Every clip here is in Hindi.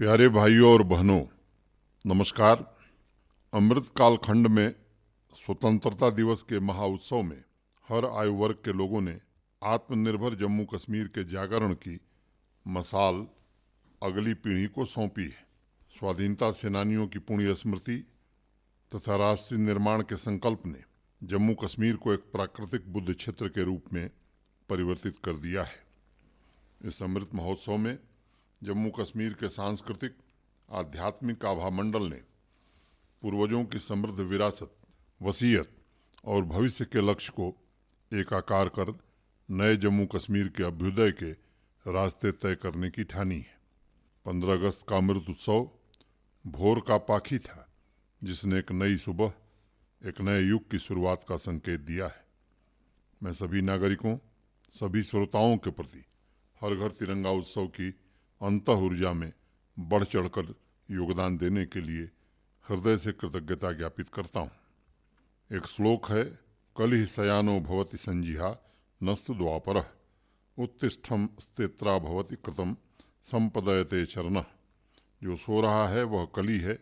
प्यारे भाइयों और बहनों, नमस्कार। अमृत काल खंड में स्वतंत्रता दिवस के महाउत्सव में हर आयु वर्ग के लोगों ने आत्मनिर्भर जम्मू कश्मीर के जागरण की मशाल अगली पीढ़ी को सौंपी है। स्वाधीनता सेनानियों की पुण्य स्मृति तथा राष्ट्र निर्माण के संकल्प ने जम्मू कश्मीर को एक प्राकृतिक बुद्ध क्षेत्र के रूप में परिवर्तित कर दिया है। इस अमृत महोत्सव में जम्मू कश्मीर के सांस्कृतिक आध्यात्मिक आभा मंडल ने पूर्वजों की समृद्ध विरासत, वसीयत और भविष्य के लक्ष्य को एकाकार कर नए जम्मू कश्मीर के अभ्युदय के रास्ते तय करने की ठानी है। 15 अगस्त का अमृत उत्सव भोर का पाखी था, जिसने एक नई सुबह, एक नए युग की शुरुआत का संकेत दिया है। मैं सभी नागरिकों, सभी श्रोताओं के प्रति हर घर तिरंगा उत्सव की अंतः ऊर्जा में बढ़ चढ़कर योगदान देने के लिए हृदय से कृतज्ञता ज्ञापित करता हूँ। एक श्लोक है, कलिः शयानो भवति संजिहा नस्तु द्वापरः उत्तिष्ठम स्तेत्रा भवति कृतम संपदयते चरणः। जो सो रहा है वह कली है,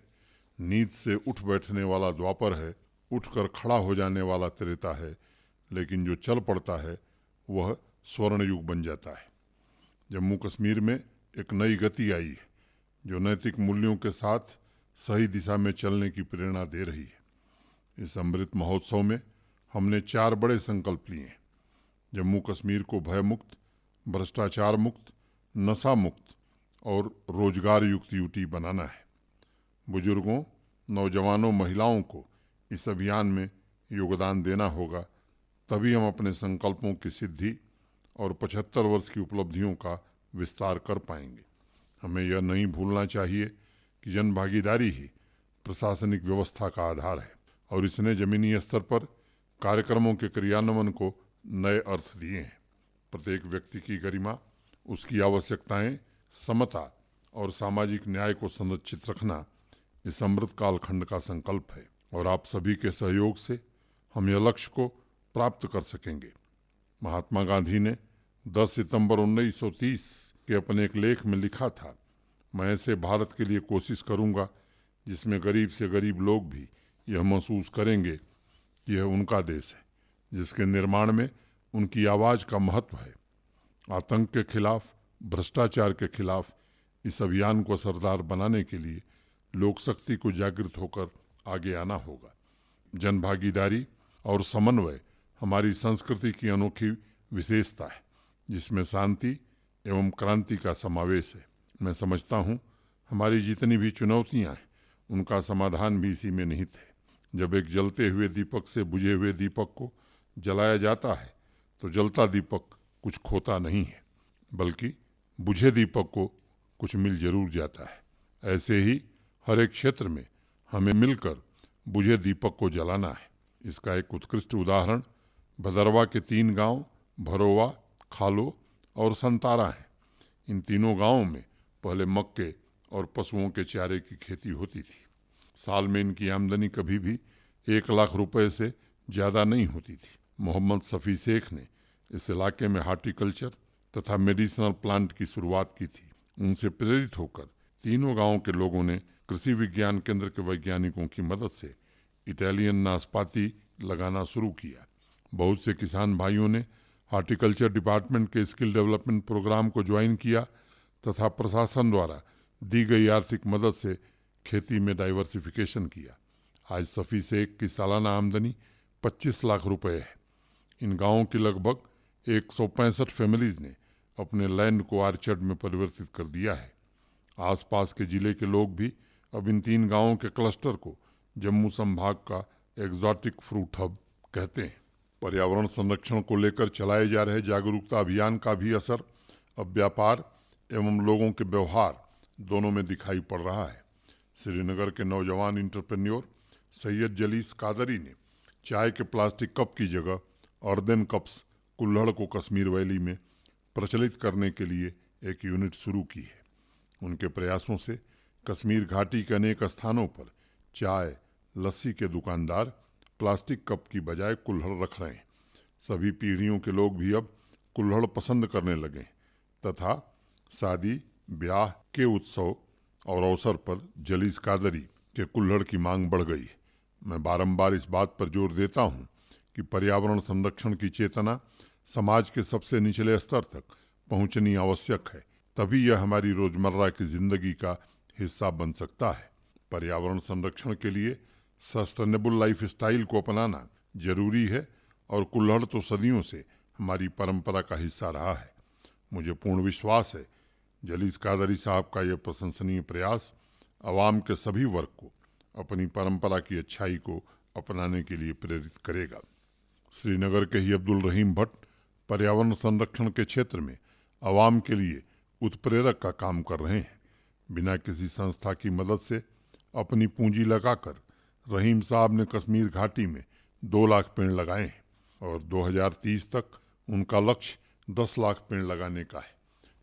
नींद से उठ बैठने वाला द्वापर है, उठकर खड़ा हो जाने वाला त्रेता है, लेकिन जो चल पड़ता है वह स्वर्ण युग बन जाता है। जम्मू कश्मीर में एक नई गति आई है, जो नैतिक मूल्यों के साथ सही दिशा में चलने की प्रेरणा दे रही है। इस अमृत महोत्सव में हमने 4 बड़े संकल्प लिए हैं। जम्मू कश्मीर को भय मुक्त, भ्रष्टाचार मुक्त, नशा मुक्त और रोजगार युक्त यूटी बनाना है। बुजुर्गों, नौजवानों, महिलाओं को इस अभियान में योगदान देना होगा, तभी हम अपने संकल्पों की सिद्धि और 75 वर्ष की उपलब्धियों का विस्तार कर पाएंगे। हमें यह नहीं भूलना चाहिए कि जन भागीदारी ही प्रशासनिक व्यवस्था का आधार है और इसने जमीनी स्तर पर कार्यक्रमों के क्रियान्वयन को नए अर्थ दिए हैं। प्रत्येक व्यक्ति की गरिमा, उसकी आवश्यकताएं, समता और सामाजिक न्याय को संरक्षित रखना इस अमृत काल खंड का संकल्प है और आप सभी के सहयोग से हम यह लक्ष्य को प्राप्त कर सकेंगे। महात्मा गांधी ने 10 सितंबर 1930 के अपने एक लेख में लिखा था, मैं ऐसे भारत के लिए कोशिश करूंगा जिसमें गरीब से गरीब लोग भी यह महसूस करेंगे कि यह उनका देश है, जिसके निर्माण में उनकी आवाज़ का महत्व है। आतंक के खिलाफ, भ्रष्टाचार के खिलाफ इस अभियान को असरदार बनाने के लिए लोक शक्ति को जागृत होकर आगे आना होगा। जन भागीदारी और समन्वय हमारी संस्कृति की अनोखी विशेषता है, जिसमें शांति एवं क्रांति का समावेश है। मैं समझता हूँ हमारी जितनी भी चुनौतियाँ हैं, उनका समाधान भी इसी में निहित है। जब एक जलते हुए दीपक से बुझे हुए दीपक को जलाया जाता है तो जलता दीपक कुछ खोता नहीं है, बल्कि बुझे दीपक को कुछ मिल जरूर जाता है। ऐसे ही हर एक क्षेत्र में हमें मिलकर बुझे दीपक को जलाना है। इसका एक उत्कृष्ट उदाहरण भदरवा के 3 गांव भरोवा, खालो और संतारा हैं। इन तीनों गांवों में पहले मक्के और पशुओं के चारे की खेती होती थी। साल में इनकी आमदनी कभी भी 1 लाख रुपए से ज़्यादा नहीं होती थी। मोहम्मद शफी शेख ने इस इलाके में हार्टिकल्चर तथा मेडिसिनल प्लांट की शुरुआत की थी। उनसे प्रेरित होकर तीनों गांवों के लोगों ने कृषि विज्ञान केंद्र के वैज्ञानिकों की मदद से इटालियन नाशपाती लगाना शुरू किया। बहुत से किसान भाइयों ने हार्टिकल्चर डिपार्टमेंट के स्किल डेवलपमेंट प्रोग्राम को ज्वाइन किया तथा प्रशासन द्वारा दी गई आर्थिक मदद से खेती में डाइवर्सिफिकेशन किया। आज शफी शेख की सालाना आमदनी 25 लाख रुपए है। इन गांवों की लगभग 165 फैमिलीज ने अपने लैंड को आर्चर्ड में परिवर्तित कर दिया है। आसपास के जिले के लोग भी अब इन 3 गांवों के क्लस्टर को जम्मू संभाग का एग्जॉटिक फ्रूट हब कहते हैं। पर्यावरण संरक्षण को लेकर चलाए जा रहे जागरूकता अभियान का भी असर अब व्यापार एवं लोगों के व्यवहार दोनों में दिखाई पड़ रहा है। श्रीनगर के नौजवान इंटरप्रेन्योर सैयद जलीस कादरी ने चाय के प्लास्टिक कप की जगह अर्दन कप्स कुल्हड़ को कश्मीर वैली में प्रचलित करने के लिए एक यूनिट शुरू की है। उनके प्रयासों से कश्मीर घाटी के अनेक स्थानों पर चाय, लस्सी के दुकानदार प्लास्टिक कप की बजाय कुल्हड़ रख रहे हैं। सभी पीढ़ियों के लोग भी अब कुल्हड़ पसंद करने लगे तथा शादी, ब्याह के उत्सव और अवसर पर जलीस कादरी के कुल्हड़ की मांग बढ़ गई। मैं बारंबार इस बात पर जोर देता हूँ कि पर्यावरण संरक्षण की चेतना समाज के सबसे निचले स्तर तक पहुँचनी आवश्यक है, तभी यह हमारी रोजमर्रा की जिंदगी का हिस्सा बन सकता है। पर्यावरण संरक्षण के लिए सस्टेनेबल लाइफ स्टाइल को अपनाना जरूरी है और कुल्हड़ तो सदियों से हमारी परंपरा का हिस्सा रहा है। मुझे पूर्ण विश्वास है जलीस कादरी साहब का यह प्रशंसनीय प्रयास अवाम के सभी वर्ग को अपनी परंपरा की अच्छाई को अपनाने के लिए प्रेरित करेगा। श्रीनगर के ही अब्दुल रहीम भट्ट पर्यावरण संरक्षण के क्षेत्र में अवाम के लिए उत्प्रेरक का काम कर रहे हैं। बिना किसी संस्था की मदद से अपनी पूंजी लगाकर रहीम साहब ने कश्मीर घाटी में 2 लाख पेड़ लगाए हैं और 2030 तक उनका लक्ष्य 10 लाख पेड़ लगाने का है।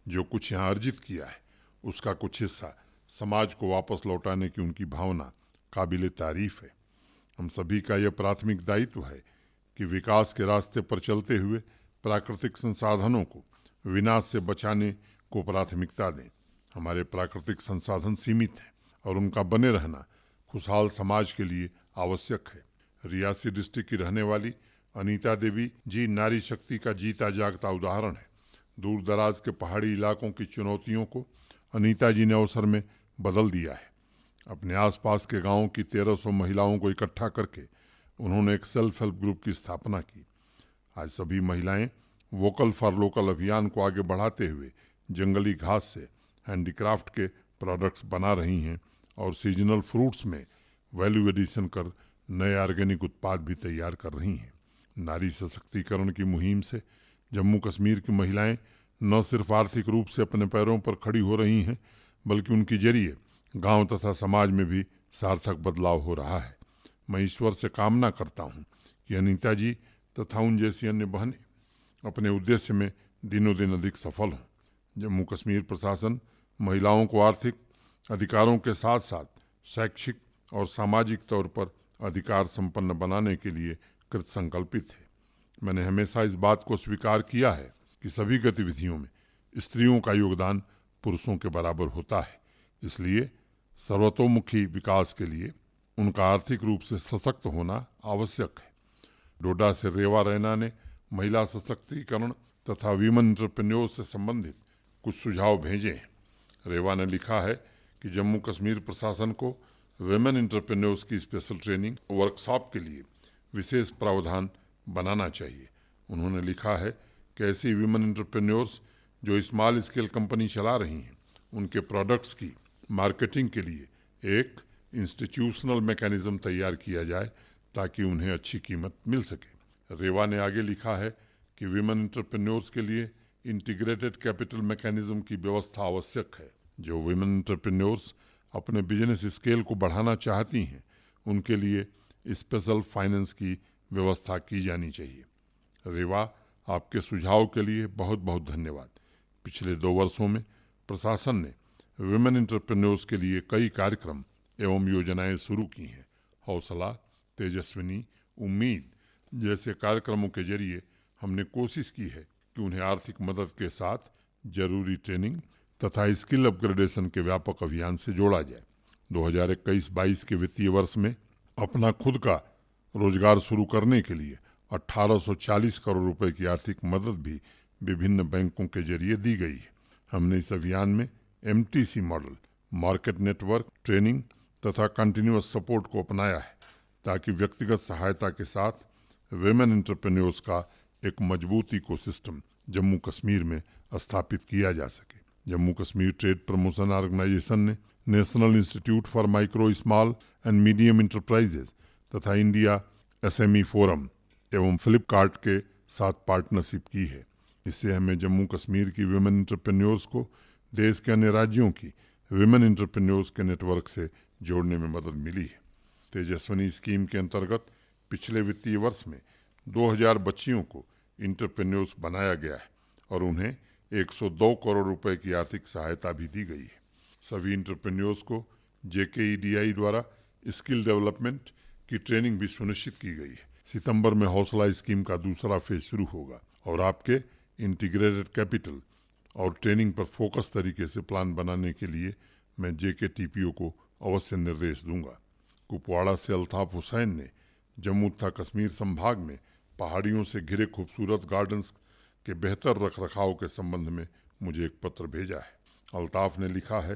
जो कुछ यहाँ अर्जित किया है उसका कुछ हिस्सा समाज को वापस लौटाने की उनकी भावना काबिले तारीफ है। हम सभी का यह प्राथमिक दायित्व है कि विकास के रास्ते पर चलते हुए प्राकृतिक संसाधनों को विनाश से बचाने को प्राथमिकता दें। हमारे प्राकृतिक संसाधन सीमित हैं और उनका बने रहना खुशहाल समाज के लिए आवश्यक है। रियासी डिस्ट्रिक्ट की रहने वाली अनीता देवी जी नारी शक्ति का जीता जागता उदाहरण है। दूर दराज के पहाड़ी इलाकों की चुनौतियों को अनीता जी ने अवसर में बदल दिया है। अपने आसपास के गांवों की 1300 महिलाओं को इकट्ठा करके उन्होंने एक सेल्फ हेल्प ग्रुप की स्थापना की। आज सभी महिलाएं वोकल फॉर लोकल अभियान को आगे बढ़ाते हुए जंगली घास से हैंडीक्राफ्ट के प्रोडक्ट्स बना रही हैं और सीजनल फ्रूट्स में वैल्यू एडिशन कर नए ऑर्गेनिक उत्पाद भी तैयार कर रही हैं। नारी सशक्तिकरण की मुहिम से जम्मू कश्मीर की महिलाएं न सिर्फ आर्थिक रूप से अपने पैरों पर खड़ी हो रही हैं, बल्कि उनके जरिए गांव तथा समाज में भी सार्थक बदलाव हो रहा है। मैं ईश्वर से कामना करता हूं कि अनीता जी तथा उन जैसी अन्य बहनें अपने उद्देश्य में दिनों दिन अधिक सफल हों। जम्मू कश्मीर प्रशासन महिलाओं को आर्थिक अधिकारों के साथ साथ शैक्षिक और सामाजिक तौर पर अधिकार संपन्न बनाने के लिए कृत संकल्पित है। मैंने हमेशा इस बात को स्वीकार किया है कि सभी गतिविधियों में स्त्रियों का योगदान पुरुषों के बराबर होता है, इसलिए सर्वतोमुखी विकास के लिए उनका आर्थिक रूप से सशक्त होना आवश्यक है। डोडा से रेवा रैना ने महिला सशक्तिकरण तथा वीमन एंटरप्रेन्योर्स से संबंधित कुछ सुझाव भेजे हैं। रेवा ने लिखा है कि जम्मू कश्मीर प्रशासन को वीमेन एंटरप्रेन्योर्स की स्पेशल ट्रेनिंग वर्कशॉप के लिए विशेष प्रावधान बनाना चाहिए। उन्होंने लिखा है कि ऐसी वीमेन एंटरप्रेन्योर्स जो स्मॉल स्केल कंपनी चला रही हैं, उनके प्रोडक्ट्स की मार्केटिंग के लिए एक इंस्टीट्यूशनल मैकेनिज्म तैयार किया जाए ताकि उन्हें अच्छी कीमत मिल सके। रेवा ने आगे लिखा है कि वीमेन एंटरप्रेन्योर्स के लिए इंटीग्रेटेड कैपिटल मैकेनिज्म की व्यवस्था आवश्यक है। जो वीमेन एंटरप्रेन्योर्स अपने बिजनेस स्केल को बढ़ाना चाहती हैं, उनके लिए स्पेशल फाइनेंस की व्यवस्था की जानी चाहिए। रेवा, आपके सुझाव के लिए बहुत बहुत धन्यवाद। पिछले 2 वर्षों में प्रशासन ने विमेन एंटरप्रेन्योर्स के लिए कई कार्यक्रम एवं योजनाएं शुरू की हैं। हौसला, तेजस्विनी, उम्मीद जैसे कार्यक्रमों के जरिए हमने कोशिश की है कि उन्हें आर्थिक मदद के साथ जरूरी ट्रेनिंग तथा स्किल अपग्रेडेशन के व्यापक अभियान से जोड़ा जाए। 2021-22 के वित्तीय वर्ष में अपना खुद का रोजगार शुरू करने के लिए 1840 करोड़ रुपए की आर्थिक मदद भी विभिन्न बैंकों के जरिए दी गई है। हमने इस अभियान में MTC model, market network, training तथा कंटिन्यूअस सपोर्ट को अपनाया है ताकि व्यक्तिगत सहायता के साथ विमेन एंटरप्रेन्योर्स का एक मजबूत इकोसिस्टम जम्मू कश्मीर में स्थापित किया जा सके। Jammu Kashmir trade promotion organisation ने national institute for micro, small and medium enterprises तथा इंडिया SME फोरम एवं फ्लिपकार्ट के साथ पार्टनरशिप की है। इससे हमें जम्मू कश्मीर की विमेन एंटरप्रेन्योर्स को देश के अन्य राज्यों की विमेन एंटरप्रेन्योर्स के नेटवर्क से जोड़ने में मदद मिली है। तेजस्विनी स्कीम के अंतर्गत पिछले वित्तीय वर्ष में 2000 बच्चियों को इंटरप्रेन्योर्स बनाया गया है और उन्हें 102 करोड़ रुपए की आर्थिक सहायता भी दी गई है। सभी इंटरप्रेन्योर्स को JKEDI द्वारा स्किल डेवलपमेंट की ट्रेनिंग भी सुनिश्चित की गई है। सितंबर में हौसला स्कीम का दूसरा फेज शुरू होगा और आपके इंटीग्रेटेड कैपिटल और ट्रेनिंग पर फोकस तरीके से प्लान बनाने के लिए मैं JKTPO को अवश्य निर्देश दूंगा। कुपवाड़ा से अल्ताफ हुसैन ने जम्मू तथा कश्मीर संभाग में पहाड़ियों से घिरे खूबसूरत गार्डन्स के बेहतर रखरखाव के संबंध में मुझे एक पत्र भेजा है। अल्ताफ ने लिखा है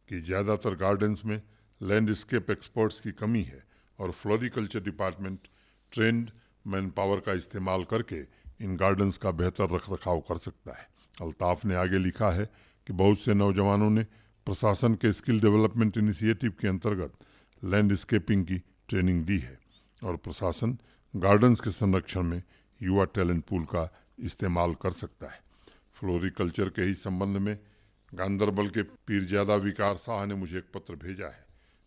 कि ज़्यादातर गार्डन्स में लैंडस्केप एक्सपर्ट्स की कमी है और floriculture department trend man power का इस्तेमाल करके इन गार्डन्स का बेहतर रखरखाव कर सकता है। अल्ताफ ने आगे लिखा है कि बहुत से नौजवानों ने प्रशासन के स्किल डेवलपमेंट इनिशिएटिव के अंतर्गत लैंडस्केपिंग की ट्रेनिंग दी है और प्रशासन गार्डन्स के संरक्षण में युवा टैलेंट पूल का इस्तेमाल कर सकता है। फ्लोरिकल्चर के ही संबंध में गांदरबल के पीरजादा विकार शाह ने मुझे एक पत्र भेजा है।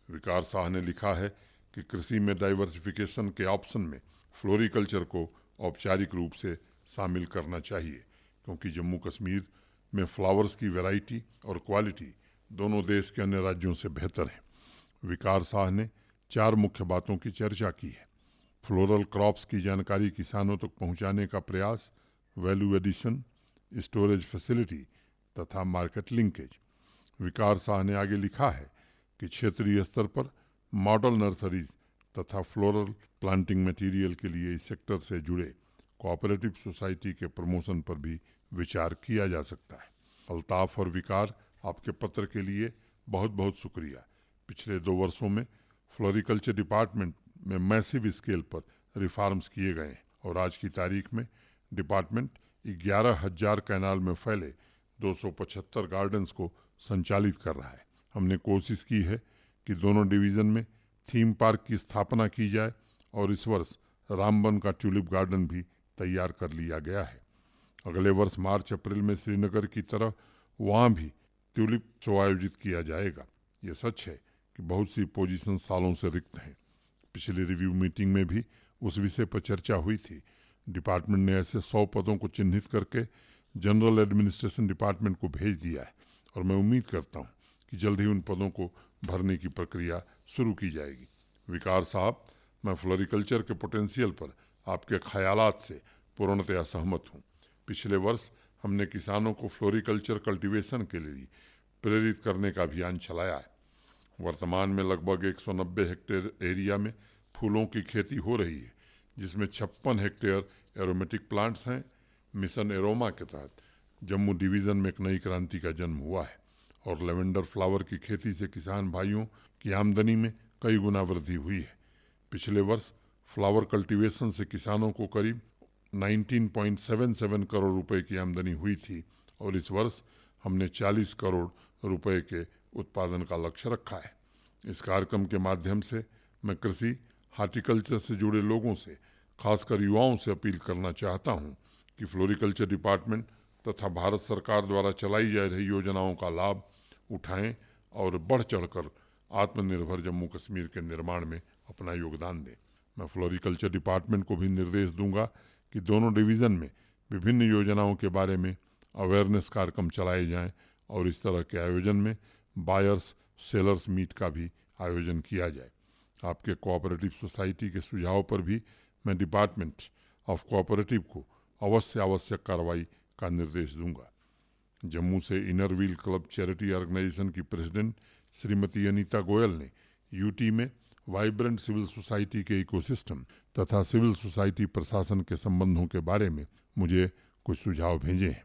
विकार शाह ने लिखा है कि कृषि में डाइवर्सिफिकेशन के ऑप्शन में फ्लोरिकल्चर को औपचारिक रूप से शामिल करना चाहिए, क्योंकि जम्मू कश्मीर में फ्लावर्स की वैरायटी और क्वालिटी दोनों देश के अन्य राज्यों से बेहतर है। विकार शाह ने 4 मुख्य बातों की चर्चा की है: फ्लोरल क्रॉप्स की जानकारी किसानों तक पहुंचाने का प्रयास, वैल्यू एडिशन, स्टोरेज फैसिलिटी तथा मार्केट लिंकेज। विकार शाह ने आगे लिखा है कि क्षेत्रीय स्तर पर मॉडल नर्सरीज तथा फ्लोरल प्लांटिंग मटेरियल के लिए इस सेक्टर से जुड़े कोऑपरेटिव सोसाइटी के प्रमोशन पर भी विचार किया जा सकता है। अल्ताफ और विकार, आपके पत्र के लिए बहुत बहुत शुक्रिया। पिछले 2 वर्षों में फ्लोरिकल्चर डिपार्टमेंट में मैसिव स्केल पर रिफॉर्म्स किए गए हैं और आज की तारीख में डिपार्टमेंट 11,000 कैनाल में फैले 275 गार्डन्स को संचालित कर रहा है। हमने कोशिश की है कि दोनों डिवीज़न में थीम पार्क की स्थापना की जाए और इस वर्ष रामबन का ट्यूलिप गार्डन भी तैयार कर लिया गया है। अगले वर्ष मार्च अप्रैल में श्रीनगर की तरह वहाँ भी ट्यूलिप शो आयोजित किया जाएगा। ये सच है कि बहुत सी पोजीशन सालों से रिक्त हैं। पिछली रिव्यू मीटिंग में भी उस विषय पर चर्चा हुई थी। डिपार्टमेंट ने ऐसे 100 पदों को चिन्हित करके जनरल एडमिनिस्ट्रेशन डिपार्टमेंट को भेज दिया है और मैं उम्मीद करता हूँ कि जल्द ही उन पदों को भरने की प्रक्रिया शुरू की जाएगी। विकार साहब, मैं फ्लोरिकल्चर के पोटेंशियल पर आपके ख्यालात से पूर्णतया सहमत हूँ। पिछले वर्ष हमने किसानों को फ्लोरिकल्चर कल्टीवेशन के लिए प्रेरित करने का अभियान चलाया है। वर्तमान में लगभग 190 हेक्टेयर एरिया में फूलों की खेती हो रही है, जिसमें 56 हेक्टेयर एरोमेटिक प्लांट्स हैं। मिशन एरोमा के तहत जम्मू डिवीज़न में एक नई क्रांति का जन्म हुआ है और लेवेंडर फ्लावर की खेती से किसान भाइयों की आमदनी में कई गुना वृद्धि हुई है। पिछले वर्ष फ्लावर कल्टीवेशन से किसानों को करीब 19.77 करोड़ रुपए की आमदनी हुई थी और इस वर्ष हमने 40 करोड़ रुपए के उत्पादन का लक्ष्य रखा है। इस कार्यक्रम के माध्यम से मैं कृषि हार्टिकल्चर से जुड़े लोगों से, खासकर युवाओं से अपील करना चाहता हूं कि फ्लोरिकल्चर डिपार्टमेंट तथा भारत सरकार द्वारा चलाई जा रही योजनाओं का लाभ उठाएं और बढ़ चढ़कर आत्मनिर्भर जम्मू कश्मीर के निर्माण में अपना योगदान दें। मैं फ्लोरिकल्चर डिपार्टमेंट को भी निर्देश दूंगा कि दोनों डिवीज़न में विभिन्न योजनाओं के बारे में अवेयरनेस कार्यक्रम चलाए जाएं और इस तरह के आयोजन में बायर्स सेलर्स मीट का भी आयोजन किया जाए। आपके कोऑपरेटिव सोसाइटी के सुझाव पर भी मैं डिपार्टमेंट ऑफ कोऑपरेटिव को अवश्य आवश्यक कार्रवाई का निर्देश दूंगा। जम्मू से inner wheel club charity organisation की प्रेसिडेंट श्रीमती अनीता गोयल ने यूटी में वाइब्रेंट सिविल सोसाइटी के इकोसिस्टम तथा सिविल सोसाइटी प्रशासन के संबंधों के बारे में मुझे कुछ सुझाव भेजे हैं।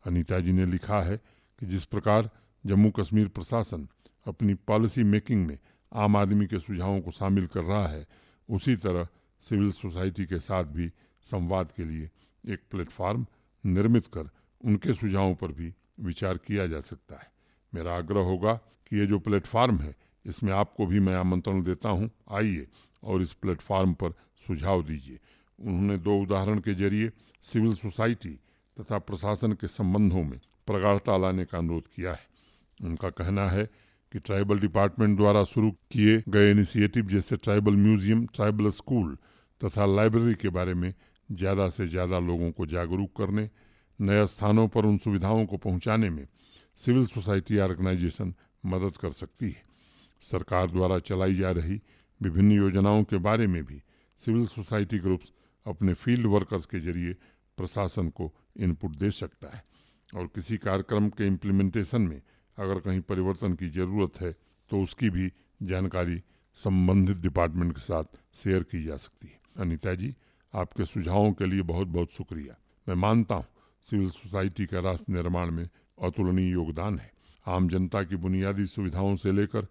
अनीता जी ने लिखा है कि जिस प्रकार जम्मू कश्मीर प्रशासन अपनी पॉलिसी मेकिंग में आम आदमी के सुझावों को शामिल कर रहा है, उसी तरह सिविल सोसाइटी के साथ भी संवाद के लिए एक प्लेटफॉर्म निर्मित कर उनके सुझावों पर भी विचार किया जा सकता है। मेरा आग्रह होगा कि ये जो प्लेटफॉर्म है, इसमें आपको भी मैं आमंत्रण देता हूँ, आइए और इस प्लेटफॉर्म पर सुझाव दीजिए। उन्होंने 2 उदाहरण के जरिए सिविल सोसाइटी तथा प्रशासन के संबंधों में प्रगाढ़ता लाने का अनुरोध किया है। उनका कहना है कि ट्राइबल डिपार्टमेंट द्वारा शुरू किए गए इनिशिएटिव जैसे ट्राइबल म्यूजियम, ट्राइबल स्कूल तथा लाइब्रेरी के बारे में ज़्यादा से ज़्यादा लोगों को जागरूक करने, नए स्थानों पर उन सुविधाओं को पहुंचाने में सिविल सोसाइटी ऑर्गेनाइजेशन मदद कर सकती है। सरकार द्वारा चलाई जा रही विभिन्न योजनाओं के बारे में भी सिविल सोसाइटी ग्रुप्स अपने फील्ड वर्कर्स के जरिए प्रशासन को इनपुट दे सकता है और किसी कार्यक्रम के इम्प्लीमेंटेशन में अगर कहीं परिवर्तन की ज़रूरत है तो उसकी भी जानकारी संबंधित डिपार्टमेंट के साथ शेयर की जा सकती है। अनीता जी, आपके सुझावों के लिए बहुत बहुत शुक्रिया। मैं मानता हूँ सिविल सोसाइटी का राष्ट्र निर्माण में अतुलनीय योगदान है। आम जनता की बुनियादी सुविधाओं से लेकर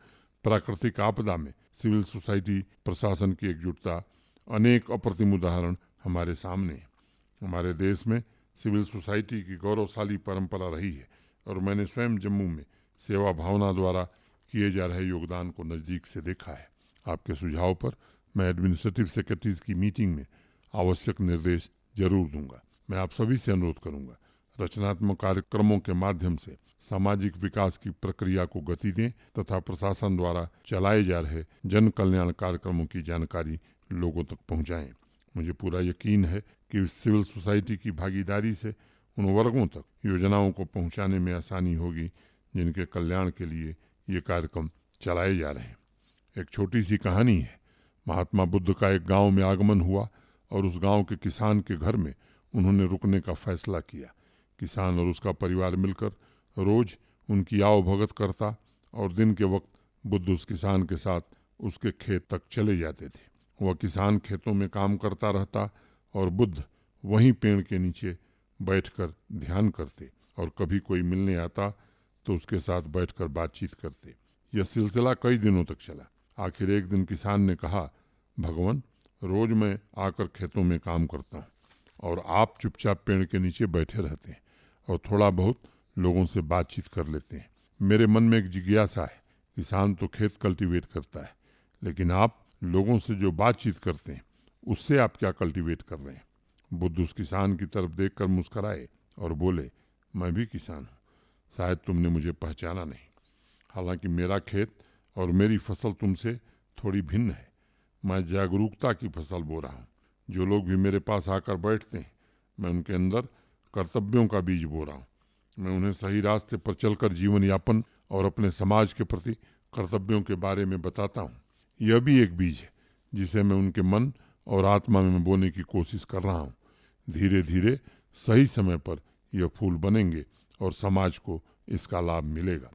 प्राकृतिक आपदा में सिविल सोसाइटी प्रशासन की एकजुटता, अनेक अप्रतिम उदाहरण हमारे सामने हैं। हमारे देश में सिविल सोसाइटी की गौरवशाली परंपरा रही है और मैंने स्वयं जम्मू में सेवा भावना द्वारा किए जा रहे योगदान को नज़दीक से देखा है। आपके सुझाव पर मैं एडमिनिस्ट्रेटिव सेक्रेटरीज की मीटिंग में आवश्यक निर्देश जरूर दूंगा। मैं आप सभी से अनुरोध करूंगा, रचनात्मक कार्यक्रमों के माध्यम से सामाजिक विकास की प्रक्रिया को गति दें तथा प्रशासन द्वारा चलाए जा रहे जन कल्याण कार्यक्रमों की जानकारी लोगों तक पहुंचाएं। मुझे पूरा यकीन है कि सिविल सोसाइटी की भागीदारी से उन वर्गों तक योजनाओं को पहुंचाने में आसानी होगी जिनके कल्याण के लिए ये कार्यक्रम चलाए जा रहे हैं। एक छोटी सी कहानी है। महात्मा बुद्ध का एक गांव में आगमन हुआ और उस गांव के किसान के घर में उन्होंने रुकने का फैसला किया। किसान और उसका परिवार मिलकर रोज उनकी आवभगत करता और दिन के वक्त बुद्ध उस किसान के साथ उसके खेत तक चले जाते थे। वह किसान खेतों में काम करता रहता और बुद्ध वहीं पेड़ के नीचे बैठकर ध्यान करते और कभी कोई मिलने आता तो उसके साथ बैठकर बातचीत करते। यह सिलसिला कई दिनों तक चला। आखिर एक दिन किसान ने कहा, भगवान, रोज मैं आकर खेतों में काम करता हूँ और आप चुपचाप पेड़ के नीचे बैठे रहते हैं और थोड़ा बहुत लोगों से बातचीत कर लेते हैं। मेरे मन में एक जिज्ञासा है, किसान तो खेत कल्टीवेट करता है, लेकिन आप लोगों से जो बातचीत करते हैं उससे आप क्या कल्टीवेट कर रहे हैं? बुद्ध उस किसान की तरफ देखकर मुस्कराए और बोले, मैं भी किसान हूँ, शायद तुमने मुझे पहचाना नहीं। हालांकि मेरा खेत और मेरी फसल तुमसे थोड़ी भिन्न है। मैं जागरूकता की फसल बो रहा हूँ। जो लोग भी मेरे पास आकर बैठते हैं, मैं उनके अंदर कर्तव्यों का बीज बो रहा हूँ। मैं उन्हें सही रास्ते पर चलकर जीवन यापन और अपने समाज के प्रति कर्तव्यों के बारे में बताता हूँ। यह भी एक बीज है जिसे मैं उनके मन और आत्मा में बोने की कोशिश कर रहा हूँ। धीरे धीरे सही समय पर यह फूल बनेंगे और समाज को इसका लाभ मिलेगा।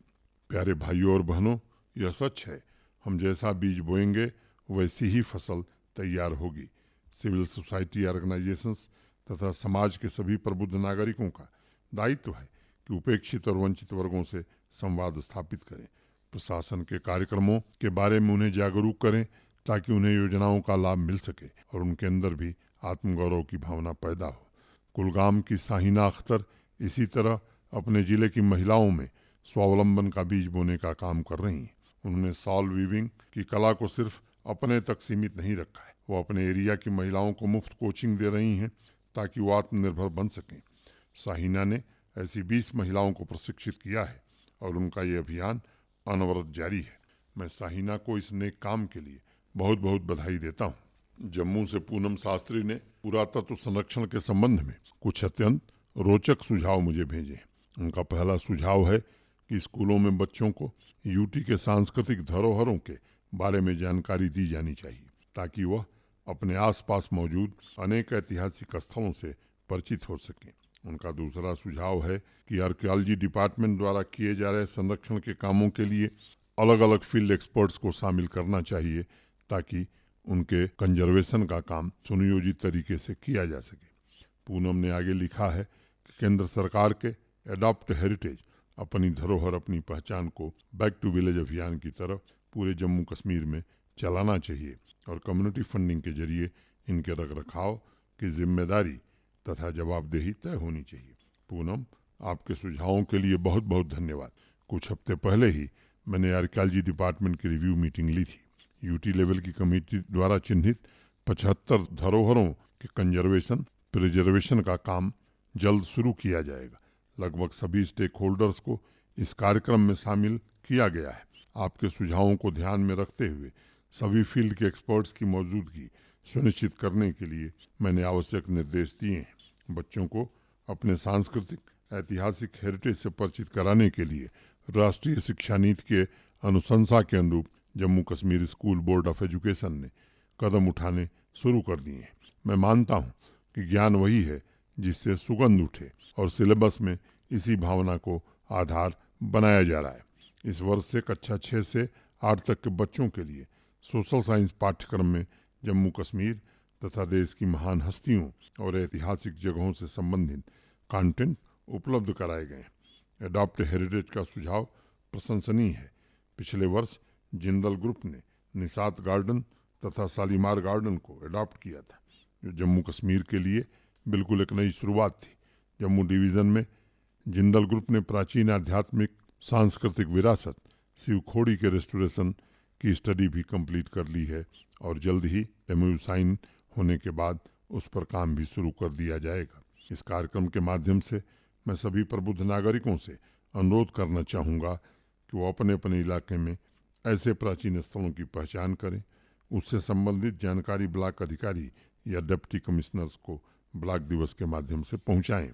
प्यारे भाइयों और बहनों, यह सच है, हम जैसा बीज बोएंगे वैसी ही फसल तैयार होगी। सिविल सोसाइटी ऑर्गेनाइजेशंस तथा समाज के सभी प्रबुद्ध नागरिकों का दायित्व है कि उपेक्षित और वंचित वर्गों से संवाद स्थापित करें, प्रशासन के कार्यक्रमों के बारे में उन्हें जागरूक करें ताकि उन्हें योजनाओं का लाभ मिल सके और उनके अंदर भी आत्मगौरव की भावना पैदा हो। कुलगाम की साहिना अख्तर इसी तरह अपने जिले की महिलाओं में स्वावलंबन का बीज बोने का काम कर रही हैं। उन्होंने सॉल वीविंग की कला को सिर्फ अपने तक सीमित नहीं रखा है, वो अपने एरिया की महिलाओं को मुफ्त कोचिंग दे रही हैं ताकि वो आत्मनिर्भर बन सकें। साहिना ने ऐसी 20 महिलाओं को प्रशिक्षित किया है और उनका ये अभियान अनवरत जारी है। मैं साहिना को इस नेक काम के लिए बहुत बहुत बधाई देता हूँ। जम्मू से पूनम शास्त्री ने पुरातत्व संरक्षण के संबंध में कुछ अत्यंत रोचक सुझाव मुझे भेजे। उनका पहला सुझाव है कि स्कूलों में बच्चों को यूटी के सांस्कृतिक धरोहरों के बारे में जानकारी दी जानी चाहिए ताकि वह अपने आसपास मौजूद अनेक ऐतिहासिक स्थलों से परिचित हो सकें। उनका दूसरा सुझाव है कि आर्कियोलॉजी डिपार्टमेंट द्वारा किए जा रहे संरक्षण के कामों के लिए अलग अलग फील्ड एक्सपर्ट्स को शामिल करना चाहिए ताकि उनके कंजर्वेशन का काम सुनियोजित तरीके से किया जा सके। पूनम ने आगे लिखा है कि केंद्र सरकार के एडॉप्ट हेरिटेज अपनी धरोहर अपनी पहचान को बैक टू विलेज अभियान की तरफ पूरे जम्मू कश्मीर में चलाना चाहिए और कम्युनिटी फंडिंग के जरिए इनके रखरखाव की जिम्मेदारी तथा जवाबदेही तय होनी चाहिए। पूनम, आपके सुझावों के लिए बहुत बहुत धन्यवाद। कुछ हफ्ते पहले ही मैंने आर्कियोलॉजी डिपार्टमेंट की रिव्यू मीटिंग ली थी। यूटी लेवल की कमेटी द्वारा चिन्हित 75 धरोहरों के कंजर्वेशन प्रिजर्वेशन का काम जल्द शुरू किया जाएगा। लगभग सभी स्टेक होल्डर्स को इस कार्यक्रम में शामिल किया गया है। आपके सुझावों को ध्यान में रखते हुए सभी फील्ड के एक्सपर्ट्स की मौजूदगी सुनिश्चित करने के लिए मैंने आवश्यक निर्देश दिए हैं। बच्चों को अपने सांस्कृतिक ऐतिहासिक हेरिटेज से परिचित कराने के लिए राष्ट्रीय शिक्षा नीति के अनुशंसा के अनुरूप Jammu Kashmir school board of education ने कदम उठाने शुरू कर दिए हैं। मैं मानता हूँ कि ज्ञान वही है जिससे सुगंध उठे और सिलेबस में इसी भावना को आधार बनाया जा रहा है। इस वर्ष से कक्षा 6 से 8 तक के बच्चों के लिए सोशल साइंस पाठ्यक्रम में जम्मू कश्मीर तथा देश की महान हस्तियों और ऐतिहासिक जगहों से संबंधित कंटेंट उपलब्ध कराए गए। एडॉप्ट हेरिटेज का सुझाव प्रशंसनीय है। पिछले वर्ष जिंदल ग्रुप ने निसात गार्डन तथा शालीमार गार्डन को एडॉप्ट किया था, जो जम्मू कश्मीर के लिए बिल्कुल एक नई शुरुआत थी। जम्मू डिवीज़न में जिंदल ग्रुप ने प्राचीन आध्यात्मिक सांस्कृतिक विरासत शिवखोड़ी के रेस्टोरेशन की स्टडी भी कंप्लीट कर ली है और जल्द ही MOU साइन होने के बाद उस पर काम भी शुरू कर दिया जाएगा। इस कार्यक्रम के माध्यम से मैं सभी प्रबुद्ध नागरिकों से अनुरोध करना चाहूँगा कि वो अपने अपने इलाके में ऐसे प्राचीन स्थलों की पहचान करें, उससे संबंधित जानकारी ब्लॉक अधिकारी या डिप्टी कमिश्नर्स को ब्लॉक दिवस के माध्यम से पहुँचाएँ।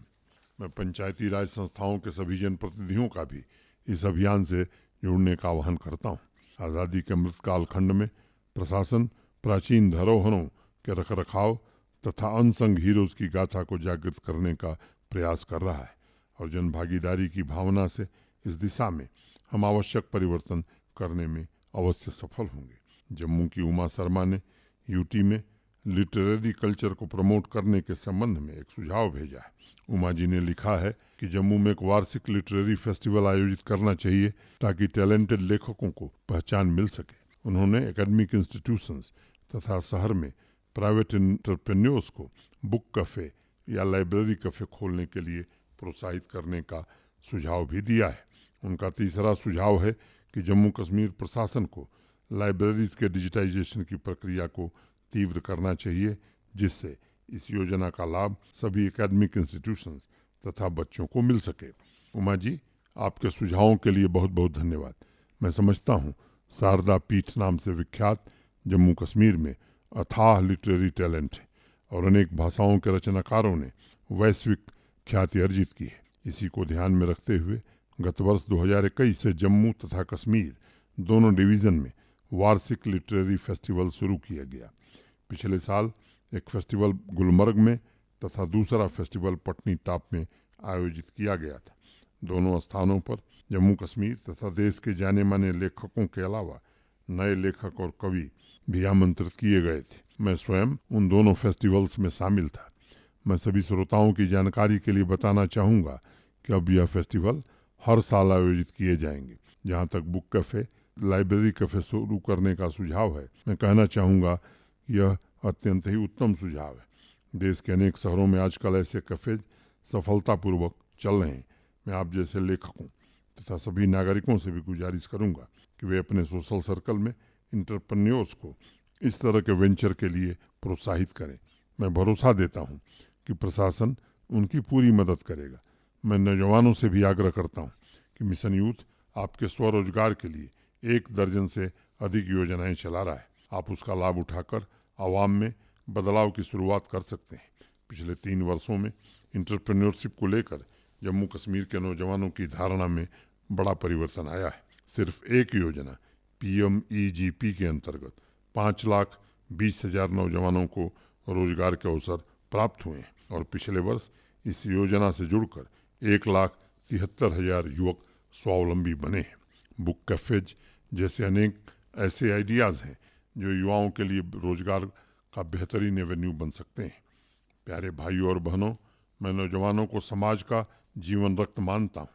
मैं पंचायती राज संस्थाओं के सभी जनप्रतिनिधियों का भी इस अभियान से जुड़ने का आह्वान करता हूँ। आज़ादी के अमृत काल खंड में प्रशासन प्राचीन धरोहरों के रखरखाव तथा अनसंग हीरोज की गाथा को जागृत करने का प्रयास कर रहा है और जन भागीदारी की भावना से इस दिशा में हम आवश्यक परिवर्तन करने में अवश्य सफल होंगे। जम्मू की उमा शर्मा ने यूटी में लिटरेरी कल्चर को प्रमोट करने के संबंध में एक सुझाव भेजा है। उमा जी ने लिखा है कि जम्मू में एक वार्षिक लिटरेरी फेस्टिवल आयोजित करना चाहिए ताकि टैलेंटेड लेखकों को पहचान मिल सके। उन्होंने एकेडमिक इंस्टीट्यूशंस तथा शहर में प्राइवेट एंटरप्रेन्योर्स को बुक कैफे या लाइब्रेरी कैफे खोलने के लिए प्रोत्साहित करने का सुझाव भी दिया है। उनका तीसरा सुझाव है कि जम्मू कश्मीर प्रशासन को लाइब्रेरीज के डिजिटाइजेशन की प्रक्रिया को तीव्र करना चाहिए, जिससे इस योजना का लाभ सभी एकेडमिक इंस्टीट्यूशंस तथा बच्चों को मिल सके। उमा जी, आपके सुझावों के लिए बहुत बहुत धन्यवाद। मैं समझता हूँ शारदा पीठ नाम से विख्यात जम्मू कश्मीर में अथाह लिटरेरी टैलेंट है और अनेक भाषाओं के रचनाकारों ने वैश्विक ख्याति अर्जित की है। इसी को ध्यान में रखते हुए गत वर्ष 2021 से जम्मू तथा कश्मीर दोनों डिवीज़न में वार्षिक लिटरेरी फेस्टिवल शुरू किया गया। पिछले साल एक फेस्टिवल गुलमर्ग में तथा दूसरा फेस्टिवल पटनी टॉप में आयोजित किया गया था। दोनों स्थानों पर जम्मू कश्मीर तथा देश के जाने माने लेखकों के अलावा नए लेखक और कवि भी आमंत्रित किए गए थे। मैं स्वयं उन दोनों फेस्टिवल्स में शामिल था। मैं सभी श्रोताओं की जानकारी के लिए बताना चाहूँगा कि अब यह फेस्टिवल हर साल आयोजित किए जाएंगे। जहाँ तक बुक कैफ़े, लाइब्रेरी कैफ़े शुरू करने का सुझाव है, मैं कहना चाहूँगा यह अत्यंत ही उत्तम सुझाव है। देश के अनेक शहरों में आजकल ऐसे कैफ़ेज सफलतापूर्वक चल रहे हैं। मैं आप जैसे लेखकों तथा सभी नागरिकों से भी गुजारिश करूंगा कि वे अपने सोशल सर्कल में इंटरप्रेन्योर्स को इस तरह के वेंचर के लिए प्रोत्साहित करें। मैं भरोसा देता हूं कि प्रशासन उनकी पूरी मदद करेगा। मैं नौजवानों से भी आग्रह करता हूं कि मिशन यूथ आपके स्वरोजगार के लिए 1 दर्जन से अधिक योजनाएं चला रहा है। आप उसका लाभ उठाकर आवाम में बदलाव की शुरुआत कर सकते हैं। पिछले 3 वर्षों में इंटरप्रेन्योरशिप को लेकर जम्मू कश्मीर के नौजवानों की धारणा में बड़ा परिवर्तन आया है। सिर्फ एक योजना PMEGP के अंतर्गत 5,20,000 नौजवानों को रोजगार के अवसर प्राप्त हुए हैं और पिछले वर्ष इस योजना से जुड़कर 1,73,000 युवक स्वावलंबी बने हैं। बुक कैफेज जैसे अनेक ऐसे आइडियाज़ हैं जो युवाओं के लिए रोजगार का बेहतरीन एवेन्यू बन सकते हैं। प्यारे भाइयों और बहनों, मैं नौजवानों को समाज का जीवन रक्त मानता हूँ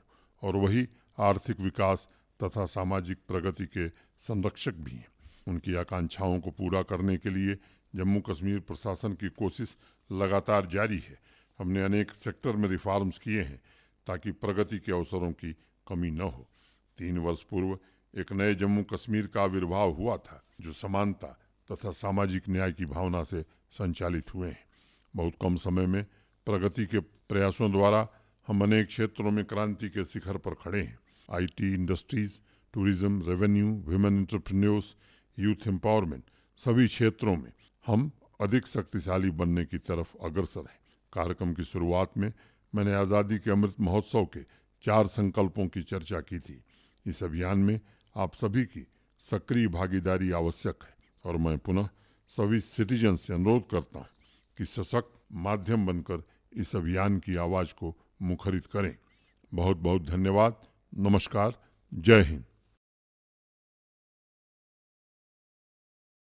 और वही आर्थिक विकास तथा सामाजिक प्रगति के संरक्षक भी हैं। उनकी आकांक्षाओं को पूरा करने के लिए जम्मू कश्मीर प्रशासन की कोशिश लगातार जारी है। हमने अनेक सेक्टर में रिफॉर्म्स किए हैं ताकि प्रगति के अवसरों की कमी न हो। 3 वर्ष पूर्व एक नए जम्मू कश्मीर का आविर्भाव हुआ था जो समानता तथा सामाजिक न्याय की भावना से संचालित हुए हैं। बहुत कम समय में प्रगति के प्रयासों द्वारा हम अनेक क्षेत्रों में क्रांति के शिखर पर खड़े हैं। IT industries, tourism, revenue, women entrepreneurs, youth empowerment, सभी क्षेत्रों में हम अधिक शक्तिशाली बनने की तरफ अग्रसर हैं। कार्यक्रम की शुरुआत में मैंने आज़ादी के अमृत महोत्सव के 4 संकल्पों की चर्चा की थी। इस अभियान में आप सभी की सक्रिय भागीदारी आवश्यक है और मैं पुनः सभी सिटीजन से अनुरोध करता हूँ कि सशक्त माध्यम बनकर इस अभियान की आवाज़ को मुखरित करें। बहुत बहुत धन्यवाद। नमस्कार। जय हिंद।